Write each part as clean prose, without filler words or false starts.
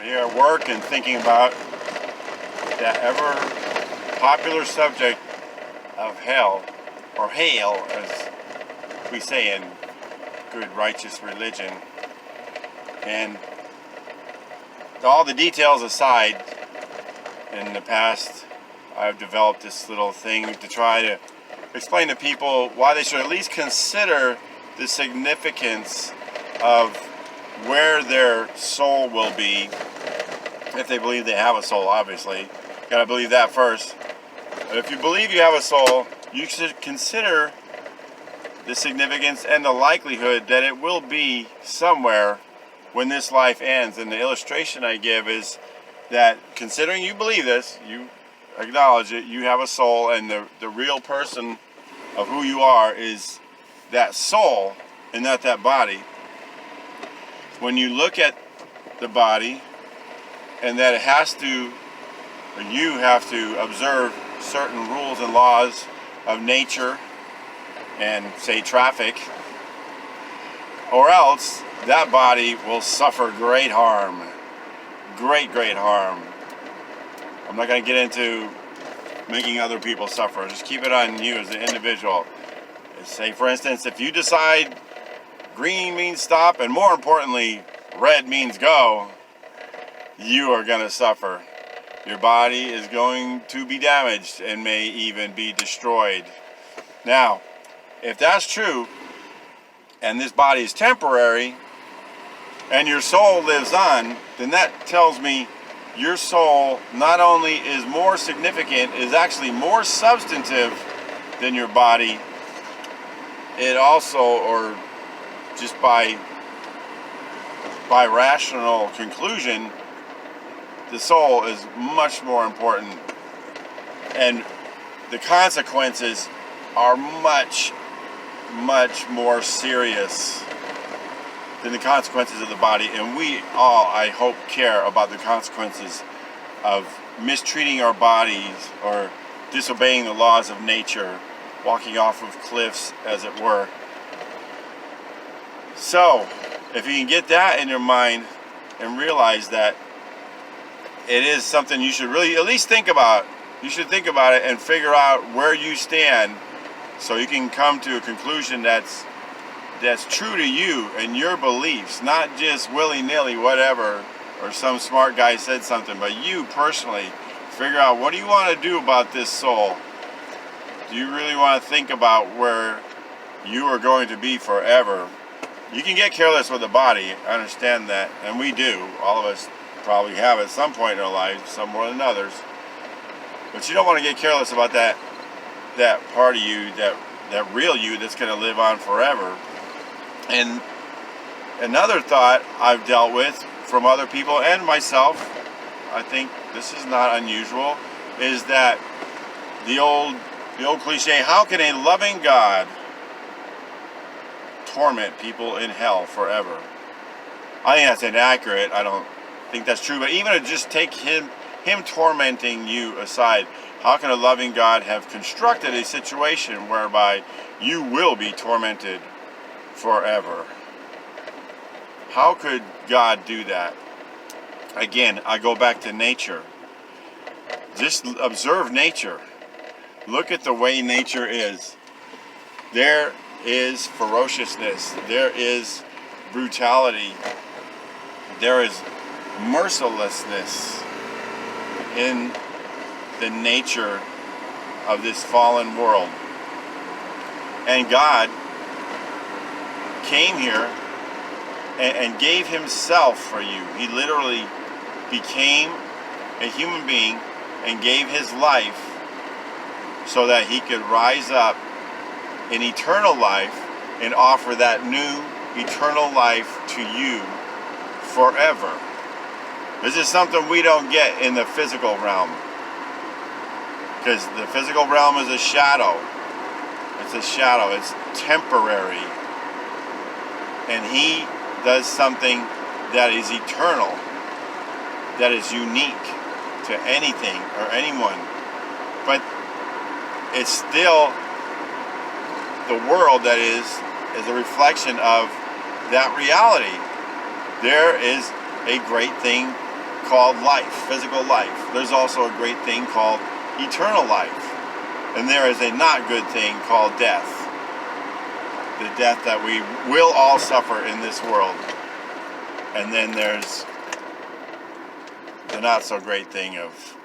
here at work and thinking about that ever popular subject of hell, or hail, as we say in good righteous religion. And all the details aside, in the past I've developed this little thing to try to explain to people why they should at least consider the significance of where their soul will be, if they believe they have a soul. Obviously, gotta believe that first. But if you believe you have a soul, you should consider the significance and the likelihood that it will be somewhere when this life ends. And the illustration I give is that, considering you believe this, you acknowledge it, you have a soul, and the real person of who you are is that soul and not that body. When you look at the body and that it has to, or you have to observe certain rules and laws of nature and, say, traffic, or else that body will suffer great harm. Great harm. I'm not going to get into making other people suffer. Just keep it on you as an individual. Say, for instance, if you decide green means stop, and more importantly, red means go, you are going to suffer. Your body is going to be damaged and may even be destroyed. Now, if that's true, and this body is temporary, and your soul lives on, then that tells me your soul not only is more significant, is actually more substantive than your body. It also, or just by rational conclusion, the soul is much more important, and the consequences are much more serious than the consequences of the body. And we all, I hope, care about the consequences of mistreating our bodies or disobeying the laws of nature, walking off of cliffs, as it were. So, if you can get that in your mind and realize that it is something you should really at least think about, you should think about it and figure out where you stand, so you can come to a conclusion that's true to you and your beliefs, not just willy-nilly whatever, or some smart guy said something, but you personally figure out, what do you want to do about this soul? Do you really want to think about where you are going to be forever? You can get careless with the body, I understand that, and we do. All of us probably have at some point in our lives, some more than others. But you don't want to get careless about that part of you, that real you that's going to live on forever. And another thought I've dealt with from other people and myself, I think this is not unusual, is that the old cliche, how can a loving God torment people in hell forever? I think that's inaccurate. I don't think that's true. But even to just take him tormenting you aside, how can a loving God have constructed a situation whereby you will be tormented forever? How could God do that? Again, I go back to nature. Just observe nature. Look at the way nature is. There is ferociousness. There is brutality. There is mercilessness in the nature of this fallen world. And God came here and gave himself for you. He literally became a human being and gave his life so that he could rise up in eternal life and offer that new eternal life to you forever. This is something we don't get in the physical realm, because the physical realm is a shadow. It's a shadow. It's temporary. And he does something that is eternal, that is unique to anything or anyone. But it's still the world that is a reflection of that reality. There is a great thing called life, physical life. There's also a great thing called eternal life. And there is a not good thing called death. The death that we will all suffer in this world. And then there's the not so great thing of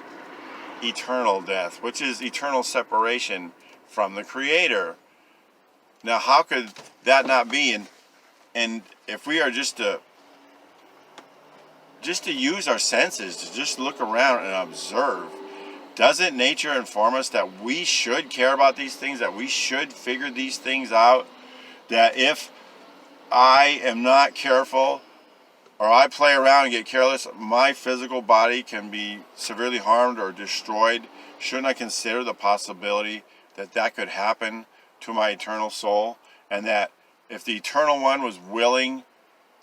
eternal death, which is eternal separation from the Creator. Now, how could that not be? And if we are just to use our senses, to just look around and observe, doesn't nature inform us that we should care about these things, that we should figure these things out? That if I am not careful, or I play around and get careless, my physical body can be severely harmed or destroyed. Shouldn't I consider the possibility that that could happen to my eternal soul? And that if the Eternal One was willing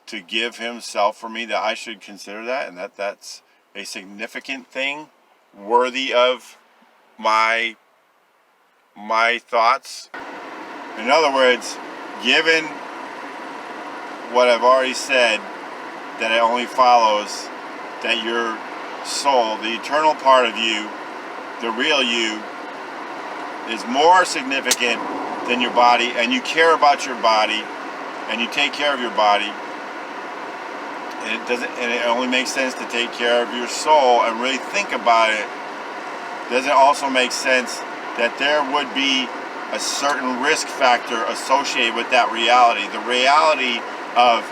to give himself for me, that I should consider that, and that's a significant thing, worthy of my thoughts. In other words, given what I've already said, that it only follows that your soul, the eternal part of you, the real you, is more significant than your body, and you care about your body, and you take care of your body. And it only makes sense to take care of your soul and really think about it. Does it also make sense that there would be a certain risk factor associated with that reality? The reality of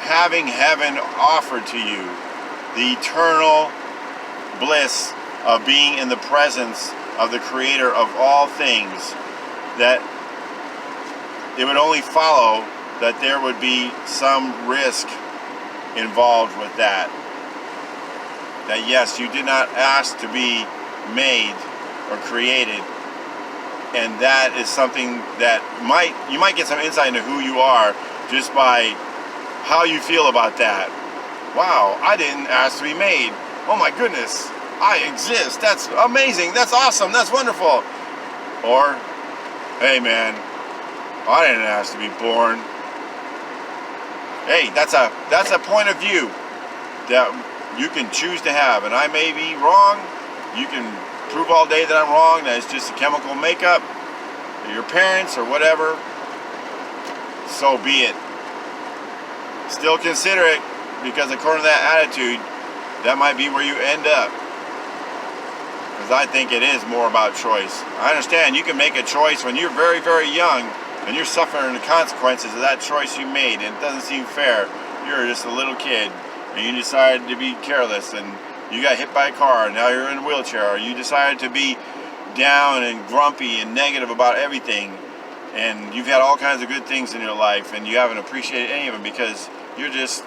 having heaven offered to you, the eternal bliss of being in the presence of the Creator of all things, that it would only follow that there would be some risk involved with that. That yes, you did not ask to be made or created, and that is something that you might get some insight into who you are just by how you feel about that. Wow, I didn't ask to be made. Oh my goodness, I exist. That's amazing. That's awesome. That's wonderful. Or, hey man, I didn't ask to be born. Hey, that's a point of view that you can choose to have, and I may be wrong. You can prove all day that I'm wrong, that it's just a chemical makeup, or your parents, or whatever. So be it. Still consider it, because according to that attitude, that might be where you end up. Because I think it is more about choice. I understand you can make a choice when you're very, very young, and you're suffering the consequences of that choice you made, and it doesn't seem fair. You're just a little kid, and you decided to be careless, and you got hit by a car, and now you're in a wheelchair, or you decided to be down and grumpy and negative about everything, and you've had all kinds of good things in your life, and you haven't appreciated any of them because you just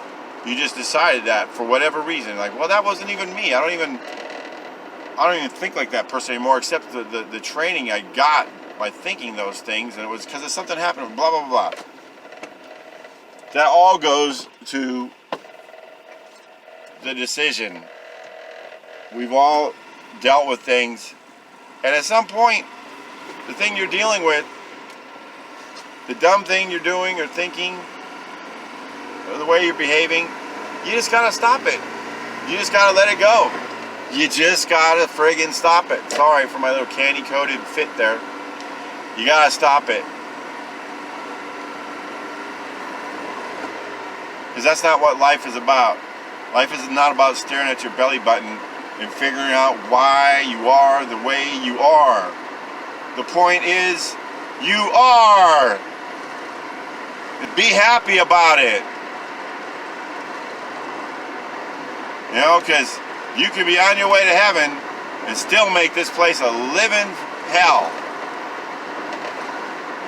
decided that for whatever reason. Like, well, that wasn't even me. I don't even think like that person anymore, except the training I got by thinking those things, and it was because of something happened, blah, blah, blah. That all goes to the decision. We've all dealt with things, and at some point, the thing you're dealing with, the dumb thing you're doing or thinking, or the way you're behaving, you just gotta stop it. You just gotta let it go. You just gotta friggin' stop it. Sorry for my little candy-coated fit there. You gotta stop it. Because that's not what life is about. Life is not about staring at your belly button and figuring out why you are the way you are. The point is, you are. Be happy about it. You know, because you could be on your way to heaven and still make this place a living hell.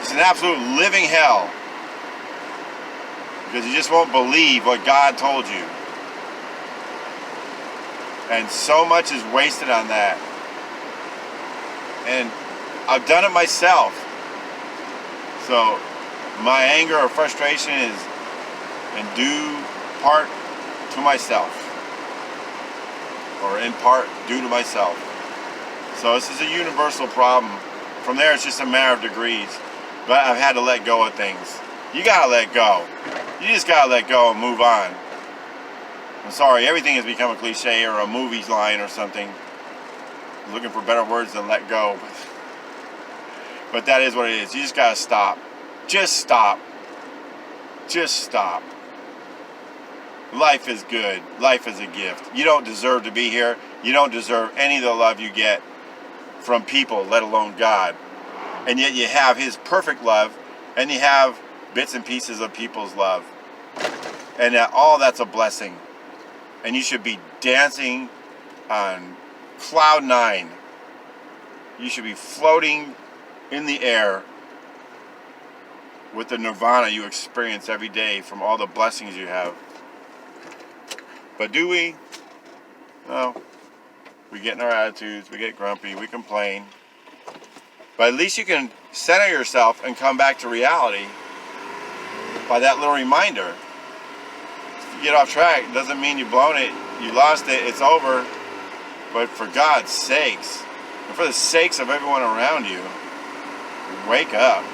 It's an absolute living hell. Because you just won't believe what God told you. And so much is wasted on that. And I've done it myself. So my anger or frustration is in due part to myself. Or in part due to myself. So this is a universal problem. From there, it's just a matter of degrees. But I've had to let go of things. You gotta let go. You just gotta let go and move on. I'm sorry, everything has become a cliche or a movie's line or something. Looking for better words than let go. But that is what it is. You just gotta stop. Just stop. Just stop. Life is good. Life is a gift. You don't deserve to be here. You don't deserve any of the love you get from people, let alone God. And yet you have His perfect love, and you have bits and pieces of people's love. And all that's a blessing. And you should be dancing on cloud 9. You should be floating in the air with the nirvana you experience every day from all the blessings you have. But do we? No. We get in our attitudes, we get grumpy, we complain. But at least you can center yourself and come back to reality by that little reminder. If you get off track, it doesn't mean you've blown it, you lost it, it's over. But for God's sakes, and for the sakes of everyone around you, wake up.